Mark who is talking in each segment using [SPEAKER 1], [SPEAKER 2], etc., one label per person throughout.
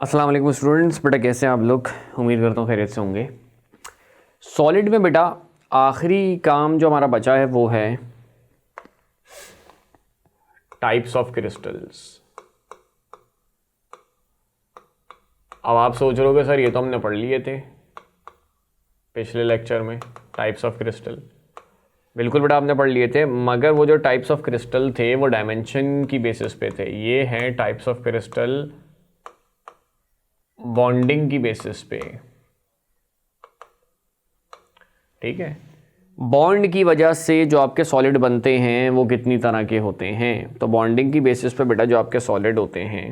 [SPEAKER 1] अस्सलाम वालेकुम स्टूडेंट्स। बेटा कैसे हैं आप लोग? उम्मीद करता हूँ खैरियत से होंगे। सॉलिड में बेटा आखिरी काम जो हमारा बचा है वो है टाइप्स ऑफ क्रिस्टल्स। अब आप सोच रहे हो कि सर ये तो हमने पढ़ लिए थे पिछले लेक्चर में, टाइप्स ऑफ क्रिस्टल। बिल्कुल बेटा आपने पढ़ लिए थे, मगर वो जो टाइप्स ऑफ क्रिस्टल थे वो डायमेंशन की बेसिस पे थे। ये हैं टाइप्स ऑफ क्रिस्टल बॉन्डिंग की बेसिस पे, ठीक है। बॉन्ड की वजह से जो आपके सॉलिड बनते हैं वो कितनी तरह के होते हैं, तो बॉन्डिंग की बेसिस पे बेटा जो आपके सॉलिड होते हैं।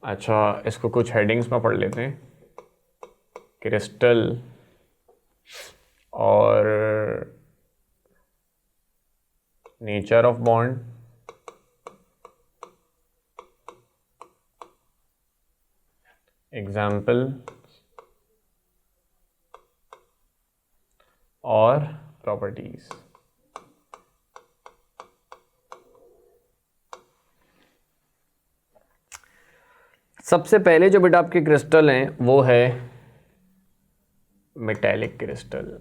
[SPEAKER 1] अच्छा, इसको कुछ हेडिंग्स में पढ़ लेते हैं। क्रिस्टल और नेचर ऑफ बॉन्ड, एग्जाम्पल और प्रॉपर्टीज। सबसे पहले जो बेटा आपके क्रिस्टल हैं वो है मेटेलिक क्रिस्टल।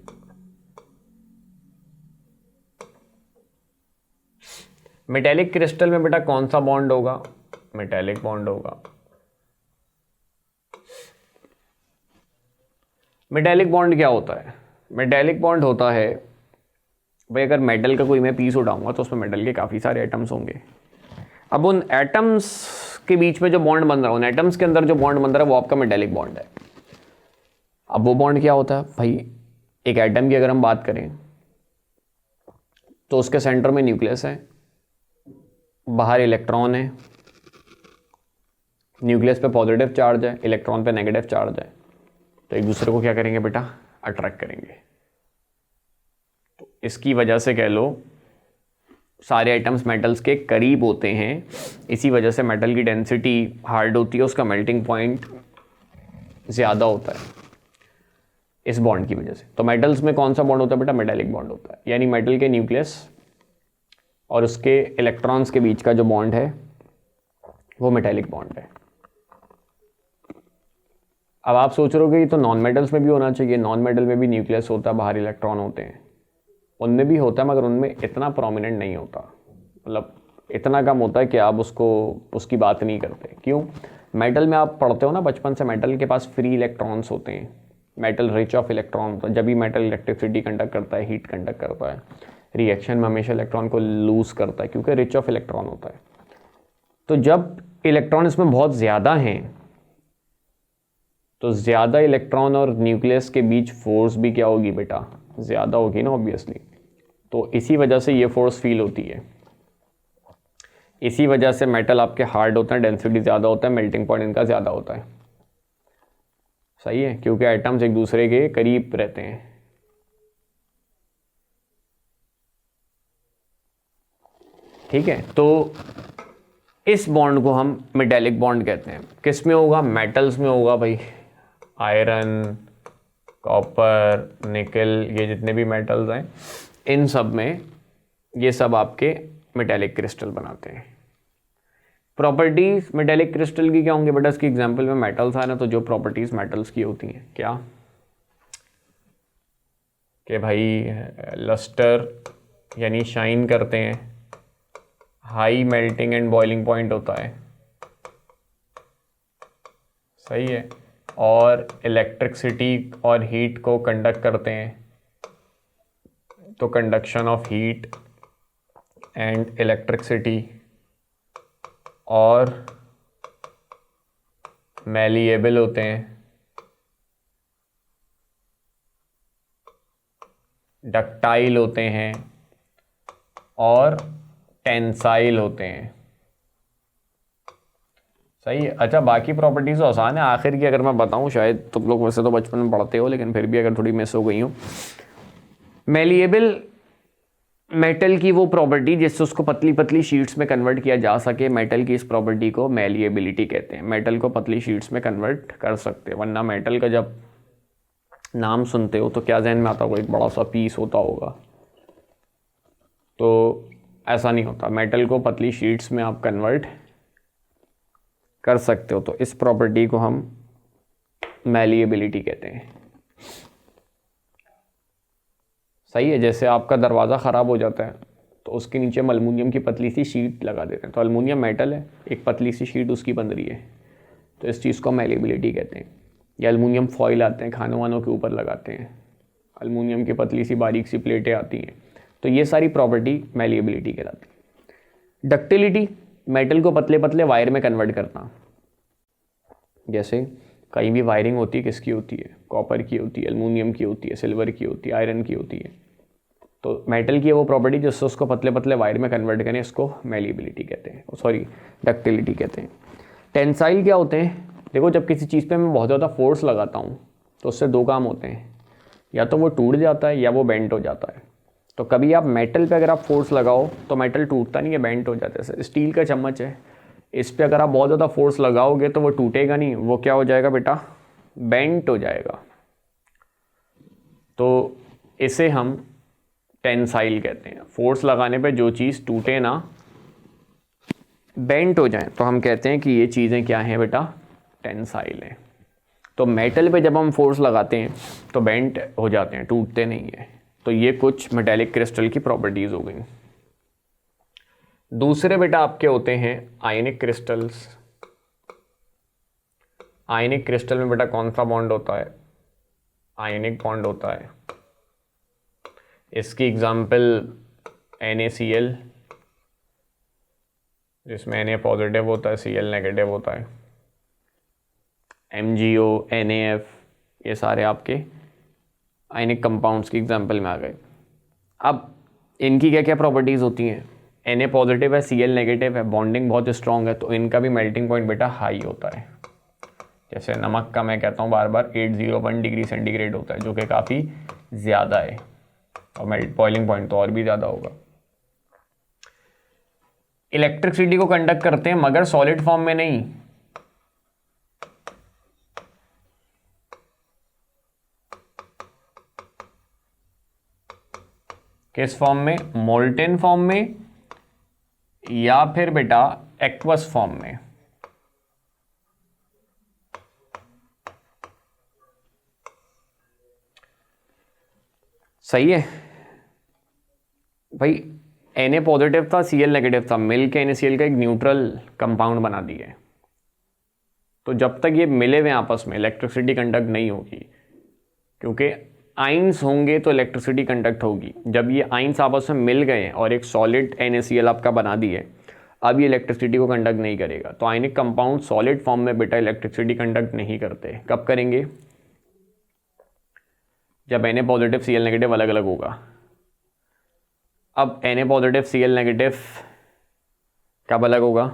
[SPEAKER 1] मेटेलिक क्रिस्टल में बेटा कौन सा बॉन्ड होगा? मेटेलिक बॉन्ड होगा। मेटेलिक बॉन्ड क्या होता है? मेटेलिक बॉन्ड होता है भाई, अगर मेटल का कोई मैं पीस उठाऊंगा तो उसमें मेटल के काफ़ी सारे एटम्स होंगे। अब उन एटम्स के बीच में जो बॉन्ड बन रहा है, उन एटम्स के अंदर जो बॉन्ड बन रहा है वो आपका मेटेलिक बॉन्ड है। अब वो बॉन्ड क्या होता है भाई? एक एटम की अगर हम बात करें तो उसके सेंटर में न्यूक्लियस है, बाहर इलेक्ट्रॉन है, न्यूक्लियस पे पॉजिटिव चार्ज है, इलेक्ट्रॉन पे नेगेटिव चार्ज है, तो एक दूसरे को क्या करेंगे बेटा? अट्रैक्ट करेंगे। तो इसकी वजह से कह लो सारे आइटम्स मेटल्स के करीब होते हैं। इसी वजह से मेटल की डेंसिटी हार्ड होती है, उसका मेल्टिंग पॉइंट ज़्यादा होता है इस बॉन्ड की वजह से। तो मेटल्स में कौन सा बॉन्ड होता है बेटा? मेटेलिक बॉन्ड होता है। यानी मेटल के न्यूक्लियस और उसके इलेक्ट्रॉन्स के बीच का जो बॉन्ड है वो मेटेलिक बॉन्ड है। अब आप सोच रहे हो कि ये तो नॉन मेटल्स में भी होना चाहिए। नॉन मेटल में भी न्यूक्लियस होता है, बाहर इलेक्ट्रॉन होते हैं, उनमें भी होता है, मगर उनमें इतना प्रोमिनेंट नहीं होता, मतलब इतना कम होता है कि आप उसकी बात नहीं करते। क्यों? मेटल में आप पढ़ते हो ना बचपन से, मेटल के पास फ्री इलेक्ट्रॉन्स होते हैं, मेटल रिच ऑफ इलेक्ट्रॉन होता है। जब भी मेटल इलेक्ट्रिसिटी कंडक्ट करता है, हीट कंडक्ट करता है, रिएक्शन में हमेशा इलेक्ट्रॉन को लूज करता है क्योंकि रिच ऑफ इलेक्ट्रॉन होता है। तो जब इलेक्ट्रॉन इसमें बहुत ज़्यादा हैं तो ज़्यादा इलेक्ट्रॉन और न्यूक्लियस के बीच फोर्स भी क्या होगी बेटा? ज़्यादा होगी ना, ऑब्वियसली। तो इसी वजह से ये फोर्स फील होती है। इसी वजह से मेटल आपके हार्ड होते हैं, डेंसिटी ज़्यादा होता है, मेल्टिंग पॉइंट इनका ज़्यादा होता है। सही है, क्योंकि एटम्स एक दूसरे के करीब रहते हैं। ठीक है, तो इस बॉन्ड को हम मेटेलिक बॉन्ड कहते हैं। किस में होगा? मेटल्स में होगा भाई। आयरन, कॉपर, निकल, ये जितने भी मेटल्स हैं इन सब में ये सब आपके मेटेलिक क्रिस्टल बनाते हैं। प्रॉपर्टीज मेटेलिक क्रिस्टल की क्या होंगे बेटा? इसकी एग्जांपल में मेटल्स है ना, तो जो प्रॉपर्टीज मेटल्स की होती हैं क्या कि भाई लस्टर यानी शाइन करते हैं, high melting and boiling point होता है, सही है, और इलेक्ट्रिसिटी और हीट को कंडक्ट करते हैं, तो conduction of heat and electricity, और मैलिएबल होते हैं, डक्टाइल होते हैं और टेंसाइल होते हैं। सही है। अच्छा, बाकी प्रॉपर्टीज़ तो आसान है। आखिर की अगर मैं बताऊं, शायद तुम लोग वैसे तो बचपन में पढ़ते हो, लेकिन फिर भी अगर थोड़ी मिस हो गई हो। मैलिएबल मेटल की वो प्रॉपर्टी जिससे उसको पतली पतली शीट्स में कन्वर्ट किया जा सके, मेटल की इस प्रॉपर्टी को मैलिएबिलिटी कहते हैं। मेटल को पतली शीट्स में कन्वर्ट कर सकते हैं, वरना मेटल का जब नाम सुनते हो तो क्या जहन में आता होगा, एक बड़ा सा पीस होता होगा। तो ऐसा नहीं होता, मेटल को पतली शीट्स में आप कन्वर्ट कर सकते हो। तो इस प्रॉपर्टी को हम मैलिएबिलिटी कहते हैं। सही है, जैसे आपका दरवाज़ा ख़राब हो जाता है तो उसके नीचे हम अल्मुनियम की पतली सी शीट लगा देते हैं। तो अल्मुनियम मेटल है, एक पतली सी शीट उसकी बन रही है, तो इस चीज़ को मैलिएबिलिटी कहते हैं। या अल्मुनियम फॉइल आते हैं, खानों वानों के ऊपर लगाते हैं, अल्मुनियम की पतली सी बारीक सी प्लेटें आती हैं। तो ये सारी प्रॉपर्टी मैलिएबिलिटी कहलाती है। डक्टिलिटी, मेटल को पतले पतले वायर में कन्वर्ट करना। जैसे कहीं भी वायरिंग होती है, किसकी होती है, कॉपर की होती है, एल्युमिनियम की होती है, सिल्वर की होती है, आयरन की होती है। तो मेटल की है वो प्रॉपर्टी जिससे उसको पतले पतले वायर में कन्वर्ट करें, इसको मैलिएबिलिटी कहते हैं, सॉरी डक्टिलिटी कहते हैं। टेंसाइल क्या होते हैं? देखो, जब किसी चीज़ पे मैं बहुत ज़्यादा फोर्स लगाता हूँ तो उससे दो काम होते हैं, या तो वो टूट जाता है या वो बेंट हो जाता है। तो कभी आप मेटल पे अगर आप फोर्स लगाओ तो मेटल टूटता नहीं है, बेंट हो जाता है। जैसे स्टील का चम्मच है, इस पे अगर आप बहुत ज़्यादा फोर्स लगाओगे तो वो टूटेगा नहीं, वो क्या हो जाएगा बेटा, बेंट हो जाएगा। तो इसे हम टेंसाइल कहते हैं। फोर्स लगाने पे जो चीज़ टूटे ना, बेंट हो जाए, तो हम कहते हैं कि ये चीज़ें क्या हैं बेटा, टेंसाइल हैं। तो मेटल पे जब हम फोर्स लगाते हैं तो बेंट हो जाते हैं, टूटते नहीं है। तो ये कुछ मेटेलिक क्रिस्टल की प्रॉपर्टीज़ हो गई। दूसरे बेटा आपके होते हैं आयनिक क्रिस्टल्स। आयनिक क्रिस्टल में बेटा कौन सा बॉन्ड होता है, आयनिक बॉन्ड होता है। इसकी एग्जांपल NaCl, जिसमें Na पॉजिटिव होता है, Cl नेगेटिव होता है, MgO, NaF, ये सारे आपके आयनिक कंपाउंड्स की एग्जांपल में आ गए। अब इनकी क्या क्या प्रॉपर्टीज़ होती हैं? Na पॉजिटिव है, Cl नेगेटिव है, बॉन्डिंग बहुत स्ट्रॉन्ग है, तो इनका भी मेल्टिंग पॉइंट बेटा हाई होता है। जैसे नमक का मैं कहता हूँ बार बार 801 डिग्री सेंटीग्रेड होता है, जो कि काफ़ी ज़्यादा है, और मेल्ट बॉइलिंग पॉइंट तो और भी ज़्यादा होगा। इलेक्ट्रिसिटी को कंडक्ट करते हैं मगर सॉलिड फॉर्म में नहीं। किस फॉर्म में? मोल्टेन फॉर्म में या फिर बेटा एक्वस फॉर्म में। सही है भाई, Na पॉजिटिव था, Cl नेगेटिव था, मिल के NaCl का एक न्यूट्रल कंपाउंड बना दिए। तो जब तक ये मिले हुए आपस में इलेक्ट्रिसिटी कंडक्ट नहीं होगी, क्योंकि आइंस होंगे तो इलेक्ट्रिसिटी कंडक्ट होगी। जब ये आइंस आपस में मिल गए और एक सॉलिड NaCl आपका बना दिए, अब ये इलेक्ट्रिसिटी को कंडक्ट नहीं करेगा। तो आयनिक कंपाउंड सॉलिड फॉर्म में बेटा इलेक्ट्रिसिटी कंडक्ट नहीं करते। कब करेंगे? जब Na पॉजिटिव Cl नेगेटिव अलग अलग होगा। अब Na पॉजिटिव Cl नेगेटिव कब अलग होगा?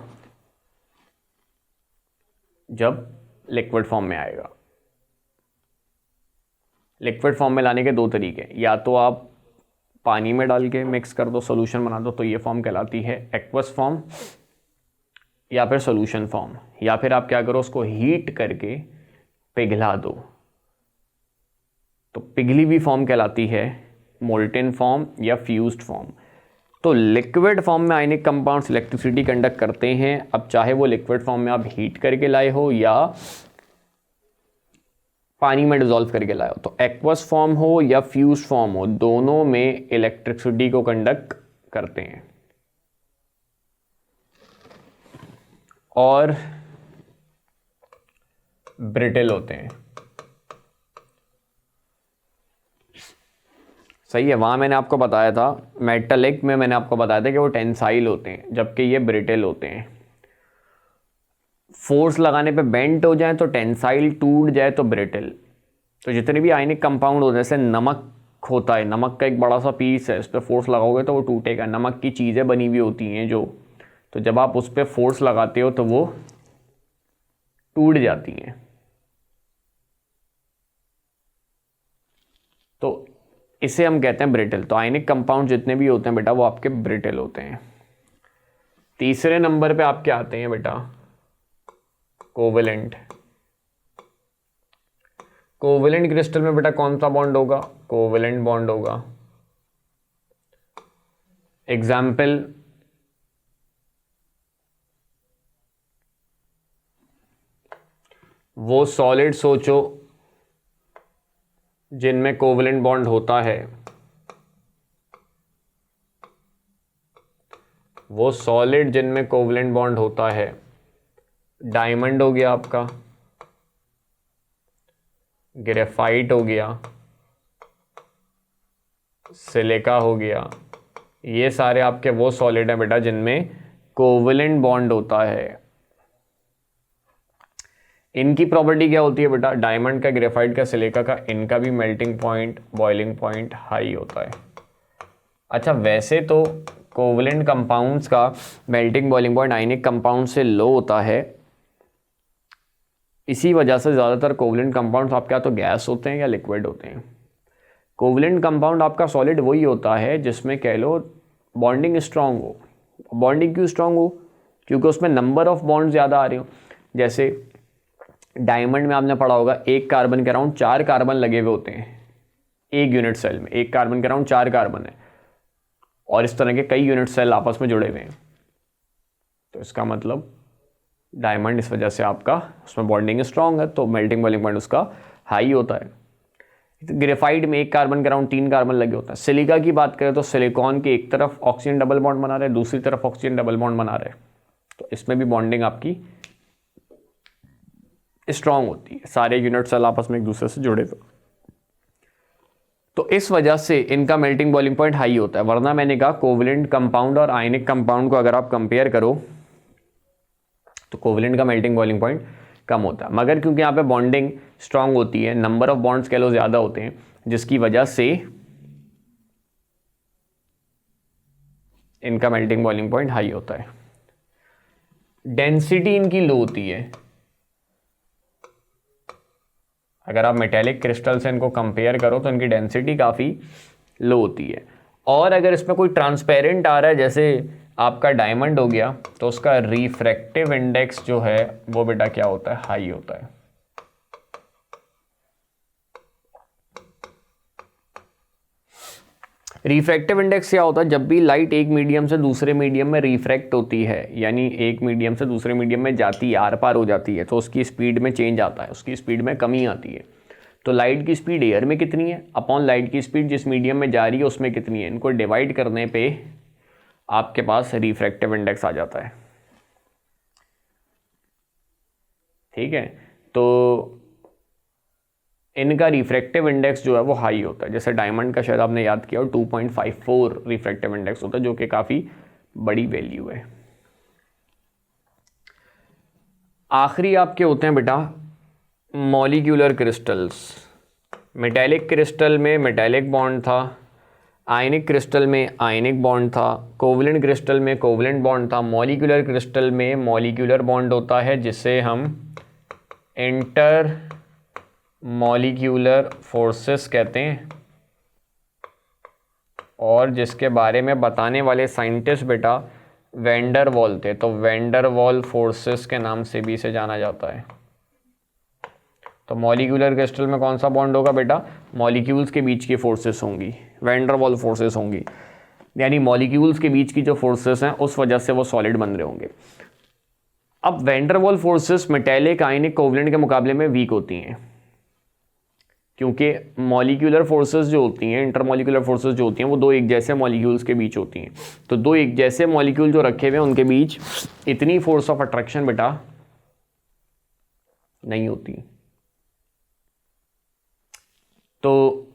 [SPEAKER 1] जब लिक्विड फॉर्म में आएगा। लिक्विड फॉर्म में लाने के दो तरीके, या तो आप पानी में डाल के मिक्स कर दो, सॉल्यूशन बना दो, तो ये फॉर्म कहलाती है एक्वस फॉर्म, या फिर सॉल्यूशन फॉर्म। या फिर आप क्या करो, उसको हीट करके पिघला दो, तो पिघली हुई फॉर्म कहलाती है मोल्टेन फॉर्म या फ्यूज्ड फॉर्म। तो लिक्विड फॉर्म में आयनिक कंपाउंड्स इलेक्ट्रिसिटी कंडक्ट करते हैं। अब चाहे वो लिक्विड फॉर्म में आप हीट करके लाए हो या पानी में डिसॉल्व करके लाए हो, तो एक्वस फॉर्म हो या फ्यूज्ड फॉर्म हो, दोनों में इलेक्ट्रिसिटी को कंडक्ट करते हैं। और ब्रिटल होते हैं। सही है, वहां मैंने आपको बताया था, मेटलिक में मैंने आपको बताया था कि वो टेंसाइल होते हैं, जबकि ये ब्रिटल होते हैं। फोर्स लगाने पे बेंट हो जाए तो टेंसाइल, टूट जाए तो ब्रिटल। तो जितने भी आयनिक कंपाउंड होते हैं, जैसे नमक होता है, नमक का एक बड़ा सा पीस है, उस पर फोर्स लगाओगे तो वो टूटेगा। नमक की चीज़ें बनी हुई होती हैं जो, तो जब आप उस पर फोर्स लगाते हो तो वो टूट जाती हैं। तो इसे हम कहते हैं ब्रिटल। तो आयनिक कंपाउंड जितने भी होते हैं बेटा वो आपके ब्रिटल होते हैं। तीसरे नंबर पे आपके आते हैं बेटा कोवेलेंट। कोवेलेंट क्रिस्टल में बेटा कौन सा बॉन्ड होगा? कोवेलेंट बॉन्ड होगा। एग्जाम्पल, वो सॉलिड सोचो जिनमें कोवेलेंट बॉन्ड होता है, वो सॉलिड जिनमें कोवेलेंट बॉन्ड होता है। डायमंड हो गया आपका, ग्रेफाइट हो गया, सिलिका हो गया, ये सारे आपके वो सॉलिड हैं बेटा जिनमें कोवेलेंट बॉन्ड होता है। इनकी प्रॉपर्टी क्या होती है बेटा? डायमंड का, ग्रेफाइट का, सिलिका का, इनका भी melting point, boiling point high होता है। अच्छा, वैसे तो कोवेलेंट कंपाउंड्स का melting boiling point ionic compound से लो होता है। इसी वजह से ज़्यादातर कोवेलेंट कंपाउंड्स आपके या तो गैस होते हैं या लिक्विड होते हैं। कोवेलेंट कंपाउंड आपका सॉलिड वही होता है जिसमें कह लो बॉन्डिंग स्ट्रांग हो। बॉन्डिंग क्यों स्ट्रांग हो? क्योंकि उसमें नंबर ऑफ बॉन्ड ज़्यादा आ रहे हो। जैसे डायमंड में आपने पढ़ा होगा एक कार्बन के अराउंड 4 कार्बन लगे हुए होते हैं एक यूनिट सेल में। एक कार्बन के अराउंड 4 कार्बन है और इस तरह के कई यूनिट सेल आपस में जुड़े हुए हैं। तो इसका मतलब डायमंड इस वजह से आपका उसमें बॉन्डिंग स्ट्रांग है, तो मेल्टिंग बॉइलिंग पॉइंट उसका हाई होता है। ग्रेफाइट में एक कार्बन के अराउंड 3 कार्बन लगे होता है। सिलिका की बात करें तो सिलिकॉन के एक तरफ ऑक्सीजन डबल बॉन्ड बना रहे, दूसरी तरफ ऑक्सीजन डबल बॉन्ड बना रहे, तो इसमें भी बॉन्डिंग आपकी स्ट्रांग होती है। सारे यूनिट सेल आपस में एक दूसरे से जुड़े हुए, तो इस वजह से इनका मेल्टिंग बॉइलिंग पॉइंट हाई होता है। वरना मैंने कहा कोवेलेंट कंपाउंड और आयनिक कंपाउंड को अगर आप कंपेयर करो तो कोवेलेंट का मेल्टिंग बॉइलिंग पॉइंट कम होता है, मगर क्योंकि यहाँ पे बॉन्डिंग स्ट्रांग होती है, नंबर ऑफ बॉन्ड्स कह लो ज़्यादा होते हैं, जिसकी वजह से इनका मेल्टिंग बॉइलिंग पॉइंट हाई होता है। डेंसिटी इनकी लो होती है। अगर आप मेटेलिक क्रिस्टल से इनको कंपेयर करो तो इनकी डेंसिटी काफ़ी लो होती है। और अगर इसमें कोई ट्रांसपेरेंट आ रहा है जैसे आपका डायमंड हो गया, तो उसका रिफ्रैक्टिव इंडेक्स जो है वो बेटा क्या होता है? हाई होता है। रिफ्रैक्टिव इंडेक्स क्या होता है? जब भी लाइट एक मीडियम से दूसरे मीडियम में रिफ्रैक्ट होती है, यानी एक मीडियम से दूसरे मीडियम में जाती है, आर पार हो जाती है, तो उसकी स्पीड में चेंज आता है, उसकी स्पीड में कमी आती है। तो लाइट की स्पीड एयर में कितनी है अपॉन लाइट की स्पीड जिस मीडियम में जा रही है उसमें कितनी है, इनको डिवाइड करने पे आपके पास रिफ्रैक्टिव इंडेक्स आ जाता है। ठीक है, तो इनका रिफ्रैक्टिव इंडेक्स जो है वो हाई होता है। जैसे डायमंड का शायद आपने याद किया और 2.54 रिफ्रैक्टिव इंडेक्स होता है, जो कि काफ़ी बड़ी वैल्यू है। आखिरी आपके होते हैं बेटा मॉलिक्यूलर क्रिस्टल्स। मेटेलिक क्रिस्टल में मेटेलिक बॉन्ड था, आयनिक क्रिस्टल में आयनिक बॉन्ड था, कोवेलेंट क्रिस्टल में कोवेलेंट बॉन्ड था, मॉलिक्यूलर क्रिस्टल में मॉलिक्यूलर बॉन्ड होता है जिसे हम इंटर मॉलिक्यूलर फोर्सेस कहते हैं, और जिसके बारे में बताने वाले साइंटिस्ट बेटा वैन डर वाल थे। तो वैन डर वाल फोर्सेस के नाम से भी इसे जाना जाता है। तो मॉलिक्यूलर क्रिस्टल में कौन सा बॉन्ड होगा बेटा? मॉलिक्यूल्स के बीच की फोर्सेस होंगी, वैन डर वाल फोर्सेस होंगी, यानी मॉलिक्यूल्स के बीच की जो फोर्सेस हैं उस वजह से वो सॉलिड बन रहे होंगे। अब वैन डर वाल फोर्सेस मेटेलिक, आयनिक, कोवेलेंट के मुकाबले में वीक होती हैं, क्योंकि मॉलिक्यूलर फोर्सेस जो होती हैं, इंटरमॉलिक्यूलर फोर्सेस जो होती हैं, वो दो एक जैसे मॉलिक्यूल्स के बीच होती हैं। तो दो एक जैसे मॉलिक्यूल जो रखे हुए हैं उनके बीच इतनी फोर्स ऑफ अट्रैक्शन बेटा नहीं होती। तो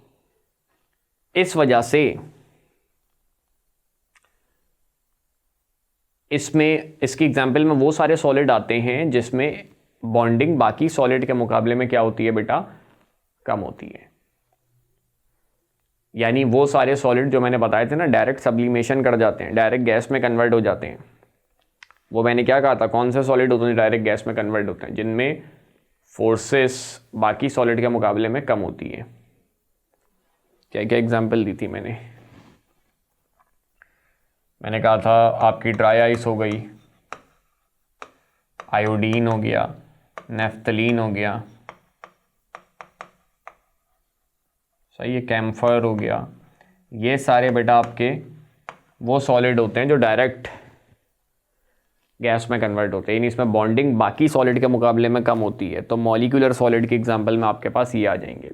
[SPEAKER 1] इस वजह से इसमें इसकी एग्जाम्पल में वो सारे सॉलिड आते हैं जिसमें बॉन्डिंग बाकी सॉलिड के मुकाबले में क्या होती है बेटा? कम होती है। यानी वो सारे सॉलिड जो मैंने बताए थे ना, डायरेक्ट सब्लिमेशन कर जाते हैं, डायरेक्ट गैस में कन्वर्ट हो जाते हैं। वो मैंने क्या कहा था, कौन से सॉलिड होते हैं डायरेक्ट गैस में कन्वर्ट होते हैं? जिनमें फोर्सेस बाकी सॉलिड के मुकाबले में कम होती है। क्या क्या एग्जाम्पल दी थी मैंने कहा था आपकी ड्राई आइस हो गई, आयोडीन हो गया, नेफ्थलीन हो गया, सही है, कैम्फर हो गया, ये सारे बेटा आपके वो सॉलिड होते हैं जो डायरेक्ट गैस में कन्वर्ट होते हैं, यानी इसमें बॉन्डिंग बाकी सॉलिड के मुकाबले में कम होती है। तो मॉलिक्यूलर सॉलिड के एग्जांपल में आपके पास ये आ जाएंगे।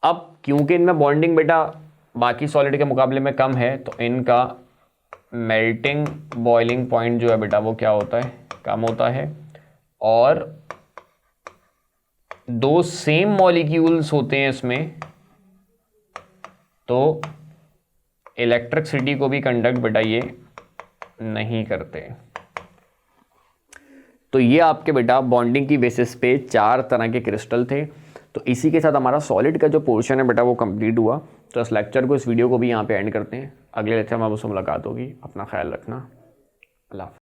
[SPEAKER 1] अब क्योंकि इनमें बॉन्डिंग बेटा बाकी सॉलिड के मुकाबले में कम है, तो इनका मेल्टिंग बॉइलिंग पॉइंट जो है बेटा वो क्या होता है, कम होता है। और दो सेम मॉलिक्यूल्स होते हैं इसमें, तो इलेक्ट्रिसिटी को भी कंडक्ट बेटा ये नहीं करते। तो ये आपके बेटा बॉन्डिंग की बेसिस पे 4 तरह के क्रिस्टल थे। तो इसी के साथ हमारा सॉलिड का जो पोर्शन है बेटा वो कंप्लीट हुआ। तो इस लेक्चर को, इस वीडियो को भी यहाँ पे एंड करते हैं। अगले लेक्चर में आपसे मुलाकात होगी। अपना ख्याल रखना। अल्लाह।